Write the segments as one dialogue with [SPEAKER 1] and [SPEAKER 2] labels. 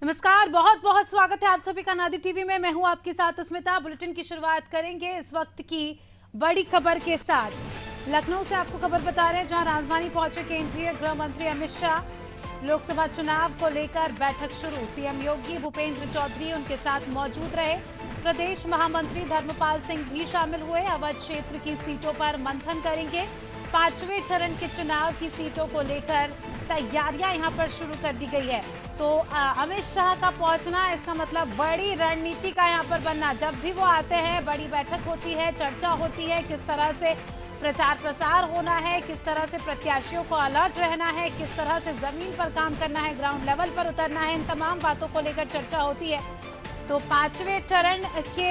[SPEAKER 1] नमस्कार, बहुत बहुत स्वागत है आप सभी का नादी टीवी में। मैं हूं आपके साथ स्मिता। बुलेटिन की शुरुआत करेंगे इस वक्त की बड़ी खबर के साथ। लखनऊ से आपको खबर बता रहे हैं, जहां राजधानी पहुंचे केंद्रीय गृह मंत्री अमित शाह। लोकसभा चुनाव को लेकर बैठक शुरू। सीएम योगी भूपेंद्र चौधरी उनके साथ मौजूद रहे। प्रदेश महामंत्री धर्मपाल सिंह भी शामिल हुए। अवध क्षेत्र की सीटों पर मंथन करेंगे। 5वें चरण के चुनाव की सीटों को लेकर तैयारियां यहां पर शुरू कर दी गई है। तो अमित शाह का पहुंचना, इसका मतलब बड़ी रणनीति का यहां पर बनना। जब भी वो आते हैं, बड़ी बैठक होती है, चर्चा होती है, किस तरह से प्रचार प्रसार होना है, किस तरह से प्रत्याशियों को अलर्ट रहना है, किस तरह से जमीन पर काम करना है, ग्राउंड लेवल पर उतरना है, इन तमाम बातों को लेकर चर्चा होती है। तो 5वें चरण के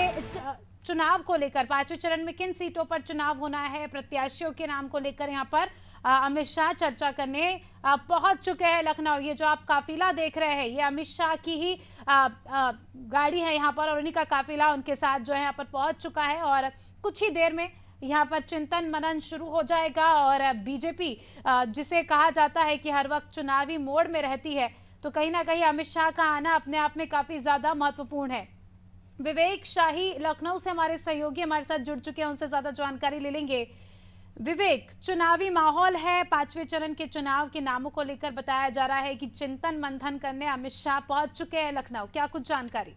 [SPEAKER 1] चुनाव को लेकर, 5वें चरण में किन सीटों पर चुनाव होना है, प्रत्याशियों के नाम को लेकर यहाँ पर अमित शाह चर्चा करने पहुंच चुके हैं लखनऊ। ये जो आप काफिला देख रहे हैं, ये अमित शाह की ही गाड़ी है यहाँ पर, और उन्हीं का काफिला उनके साथ जो है यहाँ पर पहुंच चुका है। और कुछ ही देर में यहाँ पर चिंतन मनन शुरू हो जाएगा। और बीजेपी, जिसे कहा जाता है कि हर वक्त चुनावी मोड में रहती है, तो कहीं ना कहीं अमित शाह का आना अपने आप में काफी ज्यादा महत्वपूर्ण है। विवेक शाही लखनऊ से हमारे सहयोगी हमारे साथ जुड़ चुके हैं, उनसे ज्यादा जानकारी ले लेंगे। विवेक, चुनावी माहौल है, 5वें चरण के चुनाव के नामों को लेकर बताया जा रहा है कि चिंतन मंथन करने अमित शाह पहुंच चुके हैं लखनऊ। क्या कुछ जानकारी?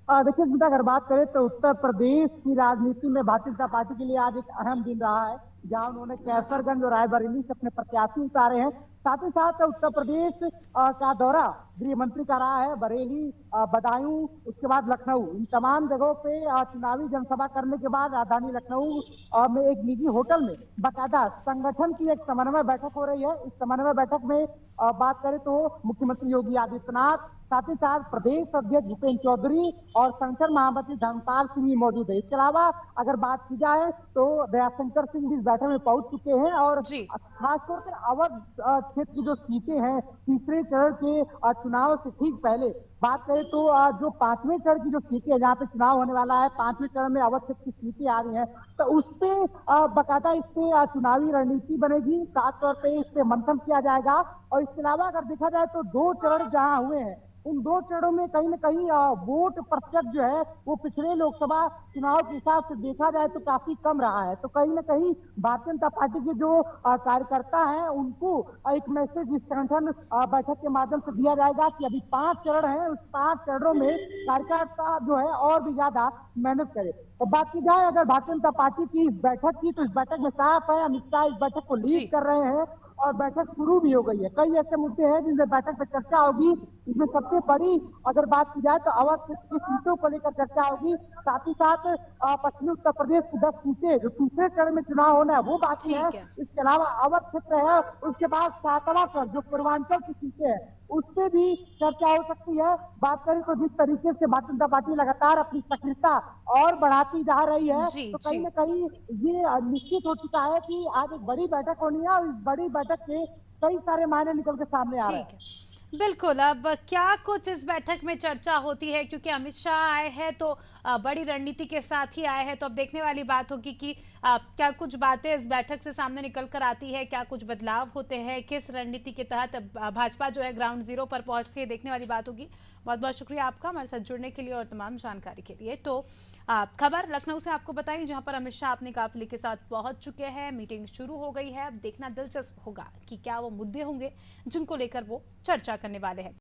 [SPEAKER 2] देखिए स्मिता, अगर बात करें तो उत्तर प्रदेश की राजनीति में भारतीय जनता पार्टी के लिए आज एक अहम दिन रहा है, जहां उन्होंने कैसरगंज और रायबरेली से अपने प्रत्याशी उतारे हैं। साथ ही साथ उत्तर प्रदेश का दौरा गृह मंत्री का रहा है। बरेली, बदायूं, उसके बाद लखनऊ, इन तमाम जगहों पे चुनावी जनसभा करने के बाद राजधानी लखनऊ में एक निजी होटल में बाकायदा संगठन की एक समन्वय बैठक हो रही है। इस समन्वय बैठक में बात करें तो मुख्यमंत्री योगी आदित्यनाथ, साथ ही साथ प्रदेश अध्यक्ष भूपेंद्र चौधरी और संगठन महामंत्री धर्मपाल सिंह भी मौजूद है। इसके अलावा अगर बात की जाए तो दयाशंकर सिंह भी इस बैठक में पहुंच चुके हैं। और
[SPEAKER 1] जी,
[SPEAKER 2] खासतौर पर अवध क्षेत्र की जो सीटें हैं, तीसरे चरण के चुनाव से ठीक पहले बात करें तो जो 5वें चरण की जो सीटें हैं, जहाँ पे चुनाव होने वाला है, 5वें चरण में अवध क्षेत्र की सीटें आ रही हैं, तो उससे बाकायदा इस पे चुनावी रणनीति बनेगी। खास तौर पे इस पे मंथन किया जाएगा। और इसके अलावा अगर देखा जाए तो 2 चरण जहाँ हुए हैं, उन 2 चरणों में कहीं ना कहीं वोट प्रतिशत जो है वो पिछले लोकसभा चुनाव के हिसाब से देखा जाए तो काफी कम रहा है। तो कहीं ना कहीं भारतीय जनता पार्टी के जो कार्यकर्ता हैं, उनको एक मैसेज इस संगठन बैठक के माध्यम से दिया जाएगा कि अभी 5 चरण हैं, उस 5 चरणों में कार्यकर्ता जो है और भी ज्यादा मेहनत करे। तो बात की जाए अगर भारतीय जनता पार्टी की इस बैठक की, तो इस बैठक में साफ है अमित शाह इस बैठक को लीड
[SPEAKER 1] जी,
[SPEAKER 2] कर रहे हैं और बैठक शुरू भी हो गई है। कई ऐसे मुद्दे हैं जिनमें बैठक में चर्चा होगी, जिसमें सबसे बड़ी अगर बात की जाए तो अवध क्षेत्र की सीटों को लेकर चर्चा होगी। साथ ही साथ पश्चिमी उत्तर प्रदेश की 10 सीटें जो तीसरे चरण में चुनाव होना है वो बाकी है।
[SPEAKER 1] ठीक है।
[SPEAKER 2] इसके अलावा अवध क्षेत्र है, उसके बाद सातवां जो पूर्वांचल की सीटें हैं, उस पर भी चर्चा हो सकती है। बात करें तो जिस तरीके से भारतीय जनता पार्टी लगातार अपनी सक्रियता और बढ़ाती जा रही है,
[SPEAKER 1] जी,
[SPEAKER 2] तो कहीं
[SPEAKER 1] जी,
[SPEAKER 2] ना कहीं ये निश्चित हो चुका है कि आज एक बड़ी बैठक होनी है और इस बड़ी बैठक के कई सारे मायने निकल के सामने आ रहे
[SPEAKER 1] ठीक
[SPEAKER 2] हैं।
[SPEAKER 1] है। बिल्कुल, अब क्या कुछ इस बैठक में चर्चा होती है, क्योंकि अमित शाह आए हैं तो बड़ी रणनीति के साथ ही आए हैं। तो अब देखने वाली बात होगी कि क्या कुछ बातें इस बैठक से सामने निकल कर आती है, क्या कुछ बदलाव होते हैं, किस रणनीति के तहत भाजपा जो है ग्राउंड जीरो पर पहुंचती है, देखने वाली बात होगी। बहुत बहुत शुक्रिया आपका हमारे साथ जुड़ने के लिए और तमाम जानकारी के लिए। तो खबर लखनऊ से आपको बताई, जहां पर अमित शाह अपने काफिले के साथ पहुंच चुके हैं। मीटिंग शुरू हो गई है। अब देखना दिलचस्प होगा कि क्या वो मुद्दे होंगे जिनको लेकर वो चर्चा करने वाले हैं।